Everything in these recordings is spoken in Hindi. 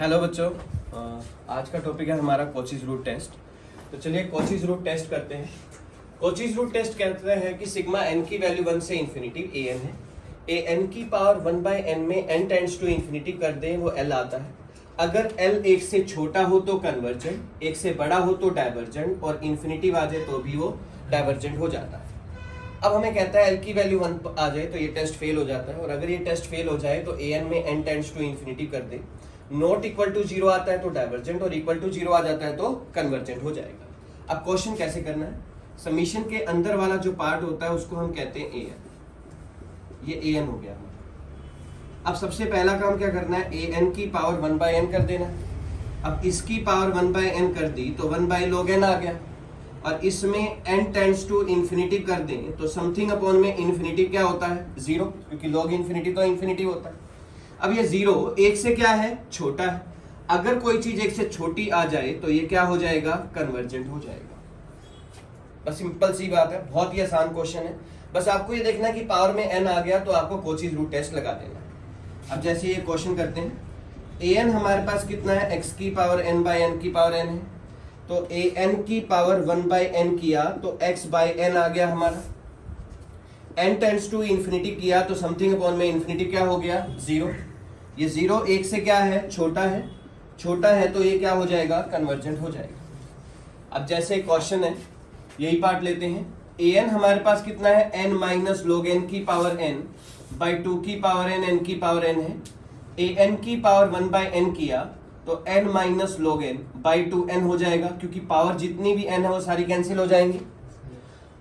हेलो बच्चों, आज का टॉपिक है हमारा कोचीज रूट टेस्ट। तो चलिए कोचीज रूट टेस्ट करते हैं। कोचीज रूट टेस्ट कहते हैं कि सिग्मा एन की वैल्यू 1 से इन्फिनिटी ए एन है। ए एन की पावर 1/n में n टेंड्स टू इन्फिनिटी कर दें वो l आता है। अगर l एक से छोटा हो तो कन्वर्जेंट, एक से बड़ा हो तो डाइवर्जेंट और इन्फिनिटी आ जाए तो भी वो डाइवर्जेंट हो जाता है। अब हमें कहता है l की वैल्यू 1 आ जाए तो ये टेस्ट फेल हो जाता है, और अगर ये टेस्ट फेल हो जाए तो ए एन में n टेंड्स टू इन्फिनिटी कर दे, नॉट इक्वल टू 0 आता है तो डाइवर्जेंट और इक्वल टू 0 आ जाता है तो कन्वर्जेंट हो जाएगा। अब क्वेश्चन कैसे करना है, समीशन के अंदर वाला जो पार्ट होता है उसको हम कहते हैं ए एन। ये ए एन हो गया हमारा। अब सबसे पहला काम क्या करना है, ए एन की पावर 1/n कर देना है। अब इसकी पावर 1/n कर दी तो 1/log n आ गया, और इसमें n टेंड्स टू इन्फिनिटी कर दें तो समथिंग अपॉन में इन्फिनिटी क्या होता है, 0, क्योंकि log इन्फिनिटी तो इन्फिनिटी होता है। अब ये 0 एक से क्या है, छोटा है। अगर कोई चीज एक से छोटी आ जाए तो ये क्या हो जाएगा, कन्वर्जेंट हो जाएगा। बस सिंपल सी बात है, बहुत ही आसान क्वेश्चन है। बस आपको ये देखना कि पावर में n आ गया तो आपको कोचीज रूट टेस्ट लगा देना है। अब जैसे ये क्वेश्चन करते हैं, ए एन हमारे पास कितना है, x की पावर n/n की पावर n है, तो ए एन की पावर 1/n किया तो x/n आ गया हमारा। n टेंड्स टू इन्फिनिटी किया तो समथिंग अपॉन में इन्फिनिटी क्या हो गया, 0। ये 0 एक से क्या है, छोटा है। छोटा है तो ये क्या हो जाएगा, कन्वर्जेंट हो जाएगा। अब जैसे क्वेश्चन है, यही पार्ट लेते हैं। ए एन हमारे पास कितना है, n माइनस log n की पावर n बाई 2 की पावर n n की पावर n है। ए एन की पावर 1/n किया तो n minus log n by 2n हो जाएगा, क्योंकि पावर जितनी भी n है वो सारी कैंसिल हो जाएंगी।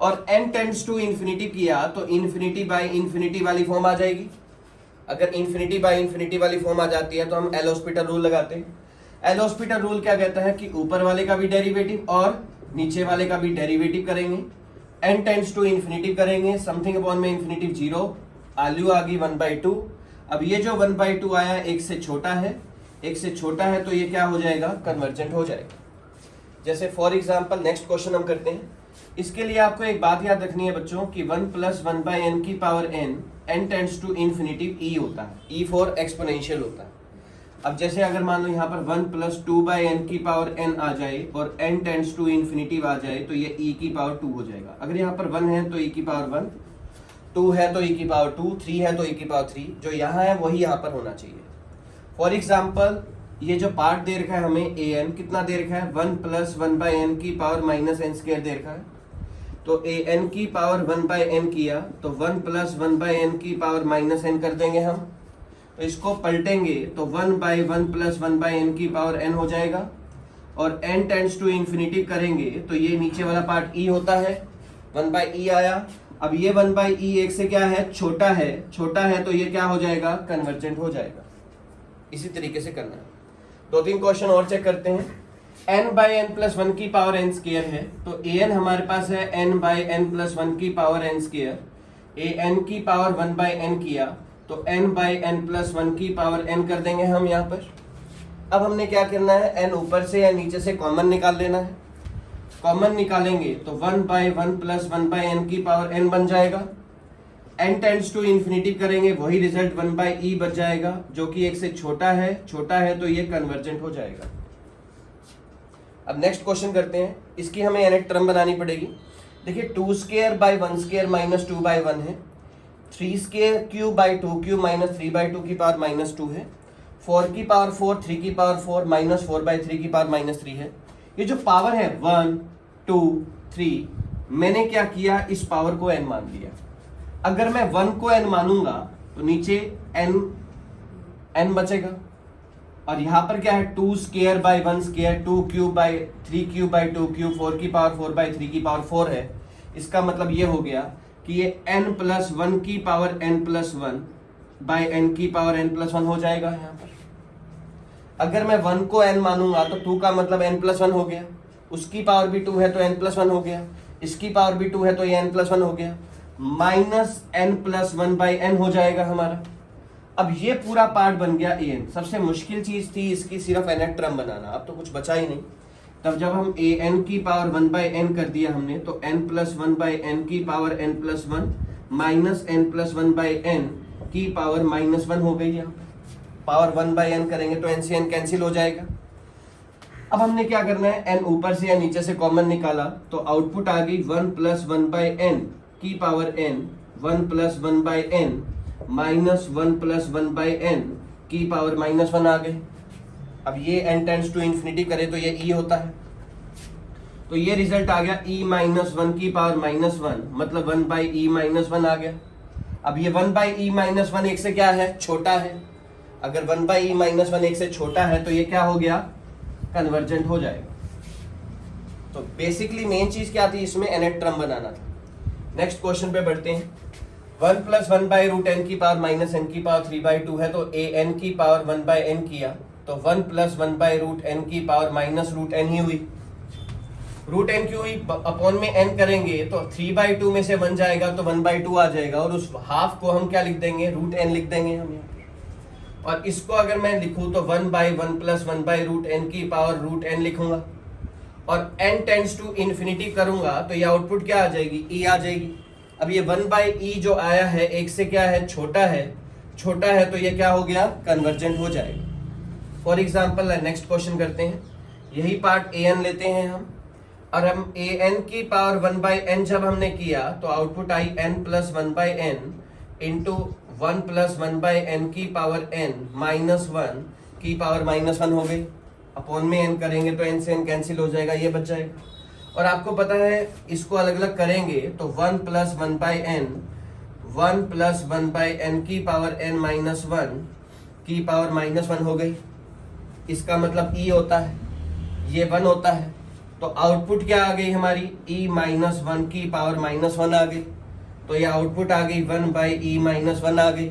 और n टेंड्स टू इन्फिनिटी किया तो इन्फिनिटी बाई इन्फिनिटी वाली फॉर्म आ जाएगी। अगर इन्फिनिटी बाई इन्फिनिटी वाली फॉर्म आ जाती है तो हम एल हॉस्पिटल रूल लगाते हैं। एल हॉस्पिटल रूल क्या कहता है कि ऊपर वाले का भी डेरिवेटिव और नीचे वाले का भी डेरिवेटिव करेंगे, n टेंड्स टू इन्फिनिटी करेंगे, समथिंग अपॉन में इन्फिनिटी 0, वैल्यू आ गई 1/2। अब ये जो 1/2 आया एक से छोटा है, एक से छोटा है तो ये क्या हो जाएगा, कन्वर्जेंट हो जाएगा। जैसे फॉर एग्जाम्पल नेक्स्ट क्वेश्चन हम करते हैं। इसके लिए आपको एक बात याद रखनी है बच्चों कि 1 + 1/n की power n tends to infinity e होता है, e फॉर एक्सपोनेंशियल होता है। अब जैसे अगर मान लो यहाँ पर 1 + 2/n की पावर n आ जाए और n टेंड्स टू इन्फिनिटी आ जाए तो ये e की पावर 2 हो जाएगा। अगर यहाँ पर 1 है तो e की पावर 1, 2 है तो e की पावर 2, 3 है तो e की पावर 3। जो यहाँ है वही यहाँ पर होना चाहिए। फॉर एग्जाम्पल ये जो पार्ट दे रखा है हमें ए एन कितना दे रखा है, 1 + 1/n की पावर -n² दे रखा है। तो ए एन की पावर 1/n किया तो 1 + 1/n की पावर -n कर देंगे हम। तो इसको पलटेंगे तो 1/1 + 1/n की पावर n हो जाएगा, और n टेंड्स टू इन्फिनिटी करेंगे तो ये नीचे वाला पार्ट e होता है, 1/e आया। अब ये 1/e एक से क्या है, छोटा है। छोटा है तो ये क्या हो जाएगा, कन्वर्जेंट हो जाएगा। इसी तरीके से करना है। 2-3 क्वेश्चन और चेक करते हैं। n/n + 1 की पावर n² है, तो an हमारे पास है n/n + 1 की पावर n²। an की पावर 1/n किया तो n/n + 1 की पावर n कर देंगे हम यहाँ पर। अब हमने क्या करना है, n ऊपर से या नीचे से कॉमन निकाल लेना है। कॉमन निकालेंगे तो 1/1 + 1/n की पावर n बन जाएगा। n टेंड्स टू इन्फिनिटी करेंगे वही रिजल्ट 1/e बच जाएगा, जो कि एक से छोटा है। छोटा है तो ये कन्वर्जेंट हो जाएगा। अब नेक्स्ट क्वेश्चन करते हैं। इसकी हमें n टर्म बनानी पड़ेगी। देखिए 2² / 1² - 2/1 है, 3² क्यूब / 2³ - 3/2 की पावर -2 है, 4 की पावर 4, 3 की पावर 4 -4/3 की पावर -3 है। ये जो पावर है 1, 2, 3, मैंने क्या किया, इस पावर को n मान लिया। अगर मैं 1 को n मानूंगा तो नीचे n बचेगा, और यहाँ पर क्या है 2² / 1², 2³ / 3³ / 2³, 4 की पावर 4/3 की पावर 4 है। इसका मतलब ये हो गया कि ये n + 1 की पावर n + 1 बाई n की पावर n + 1 हो जाएगा यहाँ पर। अगर मैं 1 को n मानूंगा तो 2 का मतलब n + 1 हो गया, उसकी पावर भी 2 है तो n + 1 हो गया, इसकी पावर भी 2 है तो ये n + 1 हो गया, -n + 1/n हो जाएगा हमारा। अब ये पूरा पार्ट बन गया ए एन। सबसे मुश्किल चीज थी इसकी सिर्फ n टर्म बनाना, अब तो कुछ बचा ही नहीं। तब जब हम ए एन की पावर 1/n कर दिया हमने तो n + 1/n की पावर n + 1 -n + 1/n की पावर -1 हो गई यहाँ पावर 1/n करेंगे तो n से n कैंसिल हो जाएगा। अब हमने क्या करना है, n ऊपर से या नीचे से कॉमन निकाला तो आउटपुट आ गई 1 + 1/n की power n, 1 + 1/n minus 1 + 1/n की पावर -1 आ गए। अब ये n टेंड्स टू इन्फिनिटी करे तो ये e होता है, तो ये रिजल्ट आ गया e -1 की पावर -1, मतलब 1/e -1 आ गया। अब ये 1/e -1 एक से क्या है, छोटा है। अगर 1/e -1 एक से छोटा है तो ये क्या हो गया, कन्वर्जेंट हो जाएगा। तो बेसिकली मेन चीज क्या थी इसमें, nth टर्म बनाना था। नेक्स्ट क्वेश्चन पे बढ़ते हैं। 1 + 1/√n की पावर -n की पावर 3/2 है, तो an की पावर 1/n किया तो 1 + 1/√n की पावर -√n ही हुई। √n क्यों हुई, अपॉन में n करेंगे तो 3/2 में से 1 जाएगा तो 1/2 आ जाएगा, और उस हाफ को हम क्या लिख देंगे, √n लिख देंगे हम यहाँ। और इसको अगर मैं लिखूं तो 1/1 + 1/√n की पावर √n लिखूंगा, और n टेंड्स टू इन्फिनिटी करूंगा तो ये आउटपुट क्या आ जाएगी, e आ जाएगी। अब ये 1/e जो आया है एक से क्या है, छोटा है तो ये क्या हो गया, कन्वर्जेंट हो जाएगा। फॉर एग्जाम्पल नेक्स्ट क्वेश्चन करते हैं, यही पार्ट an लेते हैं हम, और हम an की पावर 1/n जब हमने किया तो output I n + 1/n into 1 + 1/n की पावर n -1 की पावर -1 हो गई। अपॉन में n करेंगे तो n से n कैंसिल हो जाएगा, ये बच जाएगा। और आपको पता है इसको अलग अलग करेंगे तो 1 + 1/n 1 + 1/n की पावर n -1 की पावर -1 हो गई। इसका मतलब e होता है, ये 1 होता है, तो आउटपुट क्या आ गई हमारी, e -1 की पावर -1 आ गई। तो ये आउटपुट आ गई 1/e -1 आ गई।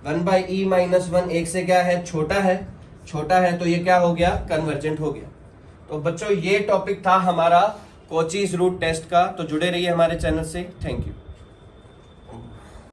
1/e -1 एक से क्या है, छोटा है तो ये क्या हो गया, कन्वर्जेंट हो गया। तो बच्चों ये टॉपिक था हमारा कोचीज रूट टेस्ट का, तो जुड़े रहिए हमारे चैनल से। Thank you.